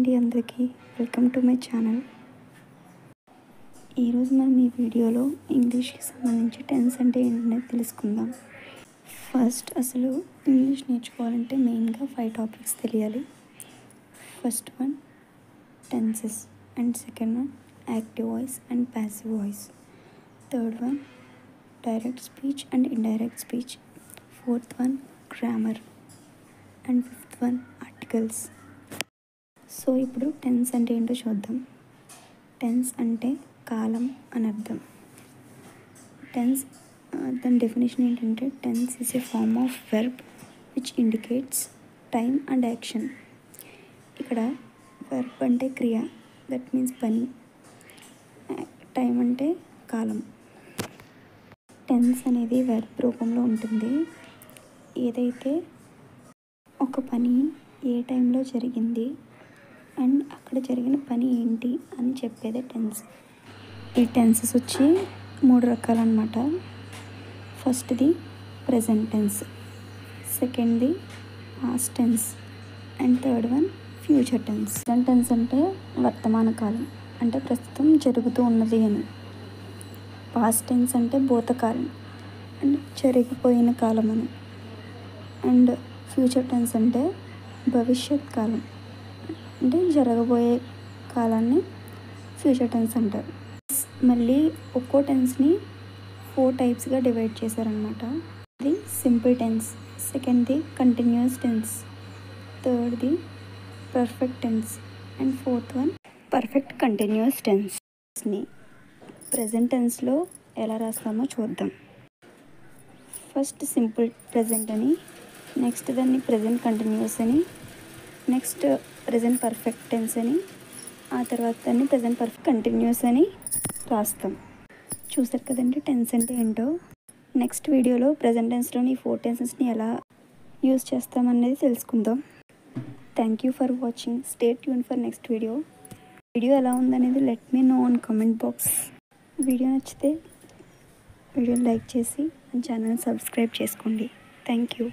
అండి అందరికీ welcome to my channel. ఈరోజు మనం ఈ వీడియోలో ఇంగ్లీష్కి సంబంధించి టెన్స్ అంటే ఏంటనేది తెలుసుకుందాం. ఫస్ట్ అసలు ఇంగ్లీష్ నేర్చుకోవాలంటే మెయిన్గా 5 టాపిక్స్ తెలియాలి. First one tenses, and second one active voice and passive voice, third one direct speech and indirect speech, fourth one grammar, and fifth one articles. So ఇప్పుడు టెన్స్ అంటే ఏంటో చూద్దాం. టెన్స్ అంటే కాలం అని అర్థం. టెన్స్ దాని డెఫినేషన్ ఏంటంటే tense is a form of verb which indicates time and action. ఇక్కడ వెర్బ్ అంటే క్రియ, దట్ మీన్స్ పని. టైం అంటే కాలం. టెన్స్ అనేది వెర్బ్ రూపంలో ఉంటుంది. ఏదైతే ఒక పని ఏ టైంలో జరిగింది అండ్ అక్కడ జరిగిన పని ఏంటి అని చెప్పేదే టెన్స్. ఈ టెన్సెస్ వచ్చి 3 రకాలు అన్నమాట. ఫస్ట్ది ప్రెజెంట్ టెన్స్, సెకండ్ది past tense, and third one future tense. Present tense అంటే వర్తమాన కాలం, అంటే ప్రస్తుతం జరుగుతూ ఉన్నది అని. పాస్ట్ టెన్స్ అంటే భూతకాలం, అండ్ జరిగిపోయిన కాలం అని. అండ్ ఫ్యూచర్ టెన్స్ అంటే భవిష్యత్ కాలం, అంటే జరగబోయే కాలాన్ని ఫ్యూచర్ టెన్స్ అంటారు. మళ్ళీ ఒక్కో టెన్స్ని 4 టైప్స్గా డివైడ్ చేశారనమాట. ఇది సింపుల్ టెన్స్, సెకండ్ది కంటిన్యూస్ టెన్స్, థర్డ్ది perfect tense, and fourth one perfect continuous టెన్స్ని ప్రెజెంట్ టెన్స్లో ఎలా రాస్తామో చూద్దాం. ఫస్ట్ సింపుల్ ప్రెజెంట్ అని, నెక్స్ట్ దాన్ని ప్రెజెంట్ కంటిన్యూస్ అని, నెక్స్ట్ ప్రెజెంట్ పర్ఫెక్ట్ టెన్స్ అని, ఆ తర్వాత దాన్ని ప్రెజెంట్ పర్ఫెక్ట్ కంటిన్యూస్ అని రాస్తాం. చూసారు కదండి టెన్స్ అంటే ఏంటో. నెక్స్ట్ వీడియోలో ప్రెజెంట్ టెన్స్లోని 4 టెన్సెస్ని ఎలా యూస్ చేస్తామనేది తెలుసుకుందాం. Thank you for watching. Stay tune for next video. Video ఎలా ఉందనేది let me know on comment box. Video నచ్చితే వీడియోని లైక్ చేసి మన ఛానల్ని సబ్స్క్రైబ్ చేసుకోండి. Thank you.